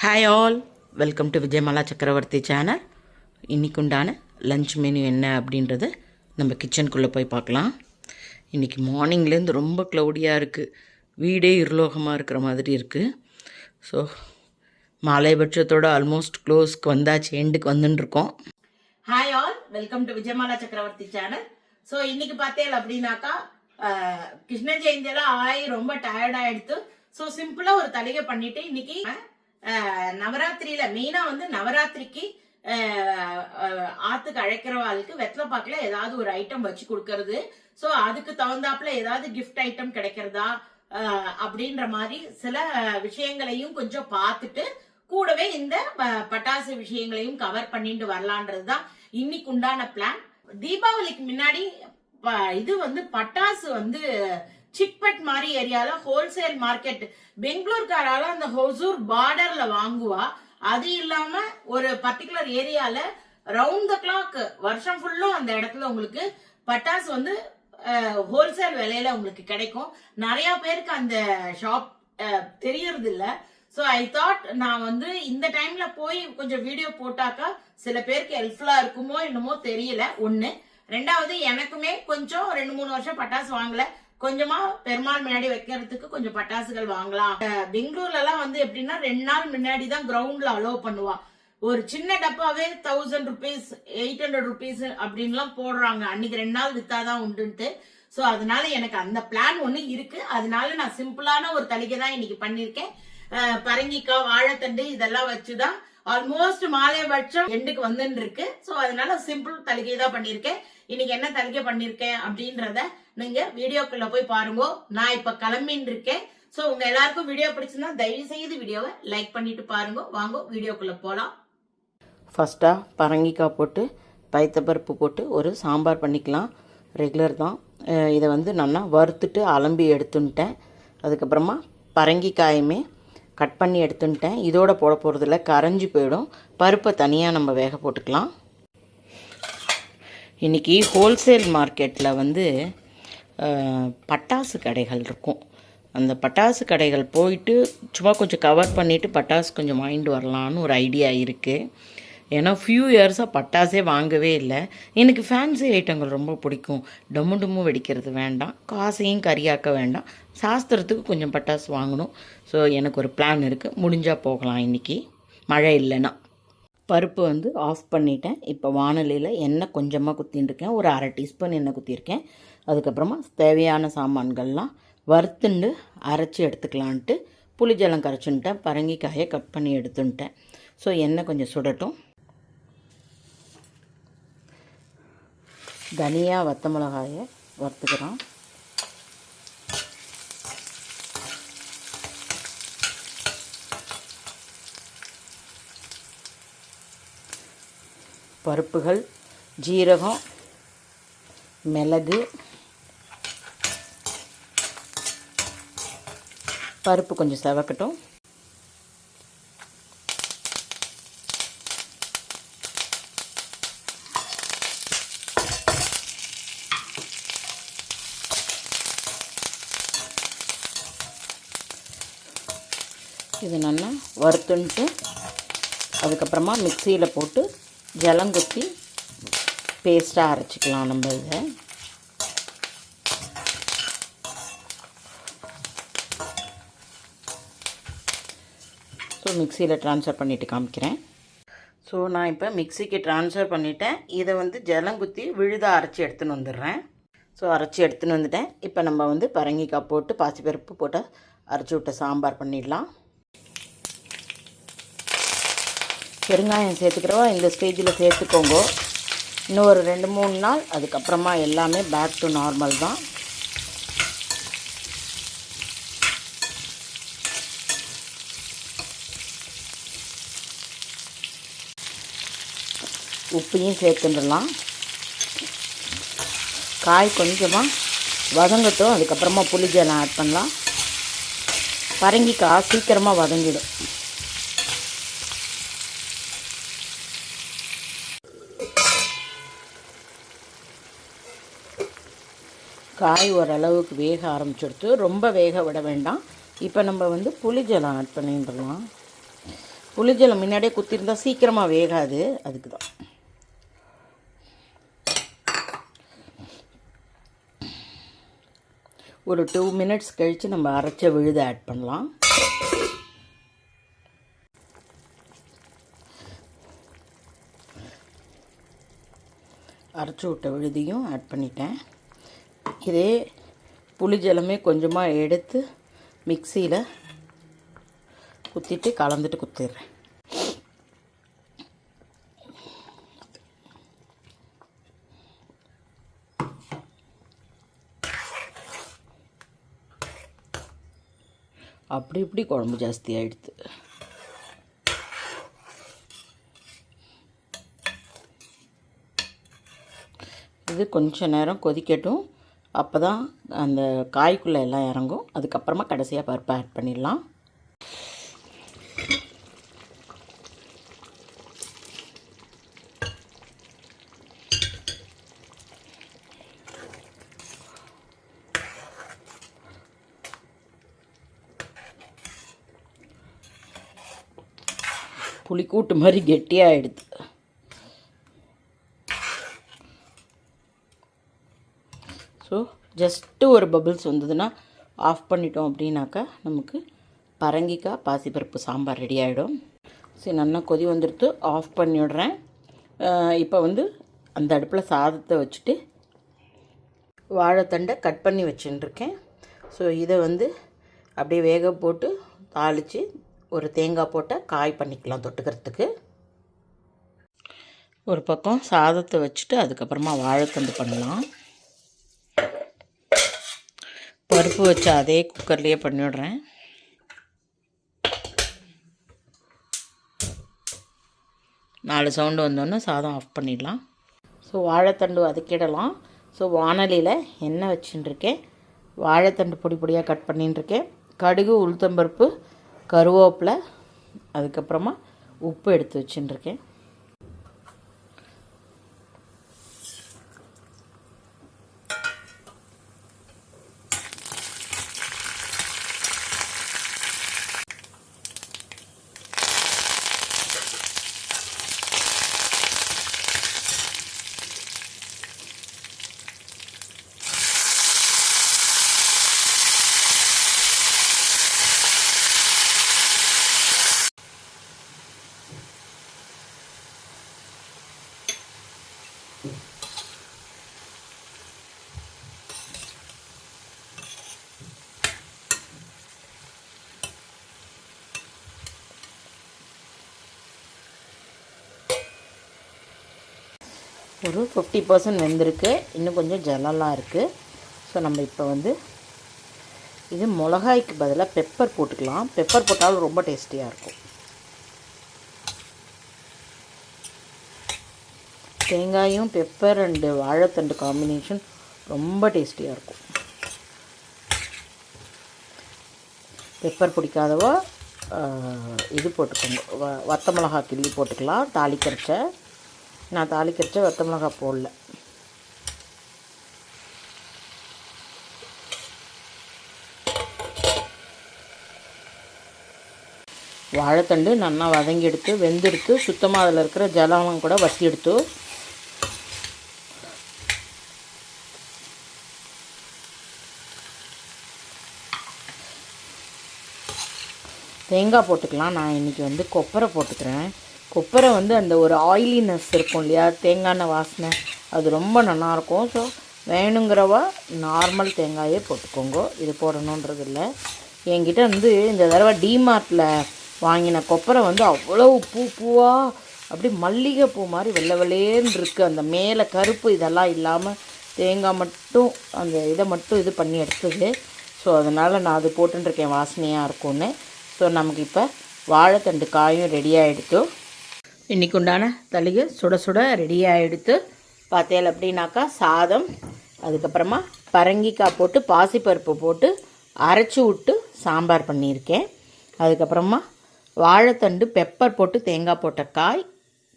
Hi all, welcome to Vijayamala சக்கரவர்த்தி channel. இன்றைக்கு உண்டான லஞ்ச் மெனு என்ன அப்படின்றத நம்ம கிச்சனுக்குள்ளே போய் பார்க்கலாம். இன்றைக்கி மார்னிங்லேருந்து ரொம்ப க்ளவுடியாக இருக்குது, வீடே இருலோகமாக இருக்கிற மாதிரி இருக்குது. ஸோ மாலைபட்சத்தோட ஆல்மோஸ்ட் க்ளோஸ்க்கு வந்தாச்சு, எண்டுக்கு வந்துட்டுருக்கோம். Hi all, welcome to Vijayamala சக்கரவர்த்தி சேனல். ஸோ இன்றைக்கி பார்த்தேன் அப்படின்னாக்கா கிருஷ்ண ஜெயந்தியெல்லாம் ஆகி ரொம்ப டயர்டாகிடுது. ஸோ சிம்பிளாக ஒரு தலிகை பண்ணிவிட்டு இன்றைக்கி நவராத்திரியில மெயினா வந்து நவராத்திரிக்கு ஆத்துக்கு அழைக்கிறவாளுக்கு வெத்தலை பாக்குல ஏதாவது ஒரு ஐட்டம் வச்சு கொடுக்கறது. ஸோ அதுக்கு தகுந்தாப்புல ஏதாவது கிஃப்ட் ஐட்டம் கிடைக்கிறதா அப்படின்ற மாதிரி சில விஷயங்களையும் கொஞ்சம் பார்த்துட்டு கூடவே இந்த பட்டாசு விஷயங்களையும் கவர் பண்ணிட்டு வரலான்றதுதான் இன்னைக்கு உண்டான பிளான். தீபாவளிக்கு முன்னாடி இது வந்து பட்டாசு வந்து சிக்பட் மாதிரி ஏரியால ஹோல்சேல் மார்க்கெட் பெங்களூர்காரால அந்த ஹொசூர் பார்டர்ல வாங்குவா. அது இல்லாம ஒரு பர்டிகுலர் ஏரியால ரவுண்ட் த கிளாக் வருஷம் ஃபுல்லும் அந்த இடத்துல உங்களுக்கு பட்டாசு வந்து ஹோல்சேல் விலையில உங்களுக்கு கிடைக்கும். நிறைய பேருக்கு அந்த ஷாப் தெரியறது இல்ல. ஸோ ஐ தாட் நான் வந்து இந்த டைம்ல போய் கொஞ்சம் வீடியோ போட்டாக்கா சில பேருக்கு ஹெல்ப்ஃபுல்லா இருக்குமோ என்னமோ தெரியல. ஒண்ணு. ரெண்டாவது, எனக்குமே கொஞ்சம் 2-3 வருஷம் பட்டாசு வாங்கல, கொஞ்சமா பெருமாள் முன்னாடி வைக்கிறதுக்கு கொஞ்சம் பட்டாசுகள் வாங்கலாம். பெங்களூர்ல எல்லாம் வந்து எப்படின்னா 2 நாள் முன்னாடி தான் கிரவுண்ட்ல அலோவ் பண்ணுவா. ஒரு சின்ன டப்பாவே 1000 rupees 800 rupees அப்படின்லாம் போடுறாங்க. அன்னைக்கு 2 நாள் வித்தாதான் உண்டுன்ட்டு. ஸோ அதனால எனக்கு அந்த பிளான் ஒண்ணு இருக்கு. அதனால நான் சிம்பிளான ஒரு தலிகை தான் இன்னைக்கு பண்ணிருக்கேன். பரங்கிக்காய், வாழைத்தண்டு இதெல்லாம் வச்சுதான் ஆல்மோஸ்ட் மாலைபட்சம் எண்டுக்கு வந்துன்னு இருக்கு. ஸோ அதனால சிம்பிள் தலிகை தான் பண்ணிருக்கேன். இன்னைக்கு என்ன தலிகை பண்ணிருக்கேன் அப்படின்றத நீங்க வீடியோக்குள்ள போய் பாருங்க. நான் இப்ப கிளம்பின்னு இருக்கேன். சோ உங்க எல்லாருக்கும் வீடியோ பிடிச்சிருந்தா தயவு செய்து வீடியோவை லைக் பண்ணிட்டு பாருங்க. வாங்க வீடியோக்குள்ள போலாம். ஃபர்ஸ்டா பரங்கிக்காய் போட்டு பைத்தப்பருப்பு போட்டு ஒரு சாம்பார் பண்ணிக்கலாம். ரெகுலர் தான். இதை வந்து நல்லா வறுத்துட்டு அலம்பி எடுத்துட்டேன். அதுக்கப்புறமா பரங்கிக்காயுமே கட் பண்ணி எடுத்துட்டேன். இதோட போட போகிறதில்ல, கரைஞ்சி போயிடும். பருப்பை தனியாக நம்ம வேக போட்டுக்கலாம். இன்றைக்கி ஹோல்சேல் மார்க்கெட்டில் வந்து பட்டாசு கடைகள் இருக்கும். அந்த பட்டாசு கடைகள் போயிட்டு சும்மா கொஞ்சம் கவர் பண்ணிவிட்டு பட்டாசு கொஞ்சம் வாங்கிட்டு வரலான்னு ஒரு ஐடியா இருக்குது. ஏன்னா ஃபியூ இயர்ஸாக பட்டாசே வாங்கவே இல்லை. எனக்கு ஃபேன்சி ஐட்டங்கள் ரொம்ப பிடிக்கும். டம்மு வெடிக்கிறது வேண்டாம், காசையும் கரியாக்க வேண்டாம், சாஸ்திரத்துக்கு கொஞ்சம் பட்டாசு வாங்கணும். ஸோ எனக்கு ஒரு பிளான் இருக்குது, முடிஞ்சால் போகலாம் இன்றைக்கி, மழை இல்லைன்னா. பருப்பு வந்து ஆஃப் பண்ணிட்டேன். இப்போ வானலியில் எண்ணெய் கொஞ்சமாக குத்தின்ட்டுருக்கேன், ஒரு 1/2 டீஸ்பூன் எண்ணெய் குத்திருக்கேன். அதுக்கப்புறமா தேவையான சாமான்கள்லாம் வறுத்துண்டு அரைச்சி எடுத்துக்கலான்ட்டு புளிஜலம் கரைச்சுன்ட்டேன். பரங்கிக்காயை கட் பண்ணி எடுத்துட்டேன். ஸோ எண்ணெய் கொஞ்சம் சுடட்டும். தனியா வத்த மிளகாயை வறுத்துக்கிறோம். பருப்புகள், ஜீரகம், மிளகு, பருப்பு கொஞ்சம் செவக்கட்டும். இது நல்லா வறுத்துன்ட்டு அதுக்கப்புறமா மிக்சியில் போட்டு ஜலங்குத்தி பேஸ்ட்டாக அரைச்சிக்கலாம் நம்ம இதை. ஸோ மிக்சியில் ட்ரான்ஸ்ஃபர் பண்ணிவிட்டு காமிக்கிறேன். ஸோ நான் இப்போ மிக்சிக்கு ட்ரான்ஸ்ஃபர் பண்ணிவிட்டேன். இதை வந்து ஜலங்குத்தி விழுதாக அரைச்சி எடுத்துன்னு வந்துடுறேன். ஸோ அரைச்சி எடுத்துன்னு வந்துட்டேன். இப்போ நம்ம வந்து பரங்கிக்காய் போட்டு பாசிப்பருப்பு போட்டு அரைச்சி விட்ட சாம்பார் பண்ணிடலாம். பெருங்காயம் சேர்த்துக்கிறவா இந்த ஸ்டேஜில் சேர்த்துக்கோங்க. இன்னும் ஒரு 2-3 நாள் அதுக்கப்புறமா எல்லாமே பேக் டு நார்மல் தான். உப்பையும் சேர்த்துடலாம். காய் கொஞ்சமாக வதங்கட்டும், அதுக்கப்புறமா புளிஜலம் ஆட் பண்ணலாம். பரங்கிக்காய் சீக்கிரமாக வதங்கிடும். காய் ஓரளவுக்கு வேக ஆரம்பிச்சுடுத்து, ரொம்ப வேக விட வேண்டாம். இப்போ நம்ம வந்து புளிஜலம் ஆட் பண்ணிடலாம். புளிஜலம் முன்னாடியே குத்திருந்தா சீக்கிரமாக வேகாது, அதுக்கு தான். ஒரு 2 மினிட்ஸ் கழித்து நம்ம அரைச்ச விழுதை ஆட் பண்ணலாம். அரைச்சி விட்ட விழுதியும் ஆட் பண்ணிட்டேன். இதே புளிஜலமே கொஞ்சமாக எடுத்து மிக்சியில் குத்திட்டு கலந்துட்டு குத்திடுறேன். அப்படி இப்படி குழம்பு ஜாஸ்தி ஆகிடுது. இது கொஞ்சம் நேரம் கொதிக்கட்டும், அப்போ தான் அந்த காய்க்குள்ளே எல்லாம் இறங்கும். அதுக்கப்புறமா கடைசியாக பருப்பை ஆட் பண்ணிடலாம். புளிக்கூட்டு மாதிரி கெட்டியாகிடுது. ஸோ ஜஸ்ட்டு ஒரு பபிள்ஸ் வந்ததுன்னா ஆஃப் பண்ணிட்டோம் அப்படின்னாக்கா நமக்கு பரங்கிக்காய் பாசிப்பருப்பு சாம்பார் ரெடி ஆகிடும். சரி, நல்லா கொதி வந்துடுத்து, ஆஃப் பண்ணிவிடுறேன். இப்போ அந்த அடுப்பில் சாதத்தை வச்சுட்டு வாழைத்தண்டை கட் பண்ணி வச்சுட்டுருக்கேன். ஸோ இதை அப்படியே வேக போட்டு தாளித்து ஒரு தேங்காய் போட்ட காய் பண்ணிக்கலாம் தொட்டுக்கிறதுக்கு. ஒரு பக்கம் சாதத்தை வச்சுட்டு அதுக்கப்புறமா வாழைத்தண்டு பண்ணலாம். பருப்பு வச்சு அதே குக்கர்லேயே பண்ணிவிடுறேன். நாலு சவுண்டு வந்தோன்னே சாதம் ஆஃப் பண்ணிடலாம். ஸோ வாழைத்தண்டு வதக்கிடலாம். ஸோ வானலியில் எண்ணெய் வச்சுட்டுருக்கேன். வாழைத்தண்டு பொடி பொடியாக கட் பண்ணிட்டுருக்கேன். கடுகு, உளுத்தம்பருப்பு, கருவேப்பிலை, அதுக்கப்புறமா உப்பு எடுத்து வச்சுட்டுருக்கேன். ஒரு 50% வெந்திருக்கு, இன்னும் கொஞ்சம் ஜலலாம் இருக்குது. ஸோ நம்ம இப்போ இது மிளகாய்க்கு பதிலாக பெப்பர் போட்டுக்கலாம். பெப்பர் போட்டாலும் ரொம்ப டேஸ்டியாக இருக்கும். தேங்காயும் பெப்பர் அண்டு வாழைத்தண்டு காம்பினேஷன் ரொம்ப டேஸ்டியாக இருக்கும். பெப்பர் பிடிக்காதவோ இது போட்டுக்கோங்க, வத்த மிளகா கிள்ளி போட்டுக்கலாம். தாளிக்கரைச்ச நான் தாளிக்கரைச்ச வத்த மிளகா போடல. வாழைத்தண்டு நல்லா வதங்கி எடுத்து வெந்தெடுத்து சுத்தமாக அதில் இருக்கிற ஜலம் கூட வற்றி எடுத்து தேங்காய் போட்டுக்கலாம். நான் இன்றைக்கி கொப்பரை போட்டுக்கிறேன். கொப்பரை அந்த ஒரு ஆயிலினஸ் இருக்கும் இல்லையா, தேங்காய் எண்ணெய் வாசனை, அது ரொம்ப நல்லாயிருக்கும். ஸோ வேணுங்கிறவா நார்மல் தேங்காயே போட்டுக்கோங்க, இது போடணுன்றது இல்லை. என்கிட்ட இந்த தடவை டிமார்ட்டில் வாங்கின கொப்பரை அவ்வளோ பூவாக அப்படி மல்லிகை பூ மாதிரி வெள்ளை வெள்ளேன்னு இருக்குது. அந்த மேலே கருப்பு இதெல்லாம் இல்லாமல் தேங்காய் மட்டும் அந்த இதை மட்டும் இது பண்ணி எடுத்தது. ஸோ அதனால் நான் அது போட்டுருக்கேன், வாசனையாக இருக்கும்னு. ஸோ நமக்கு இப்போ வாழைத்தண்டு காயும் ரெடியாக இன்றைக்கு உண்டான தளிகை சுட சுட ரெடியாக எடுத்து பார்த்தேன் அப்படின்னாக்கா சாதம், அதுக்கப்புறமா பரங்கிக்காய் போட்டு பாசிப்பருப்பு போட்டு அரைச்சி விட்டு சாம்பார் பண்ணியிருக்கேன். அதுக்கப்புறமா வாழைத்தண்டு பெப்பர் போட்டு தேங்காய் போட்ட காய்,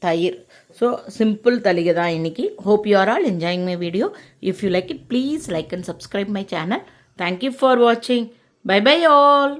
தயிர். ஸோ சிம்பிள் தளிகை தான் இன்றைக்கி. Hope you are all enjoying my video. If you like it please like and subscribe my channel. Thank you for வாட்சிங். Bye bye all.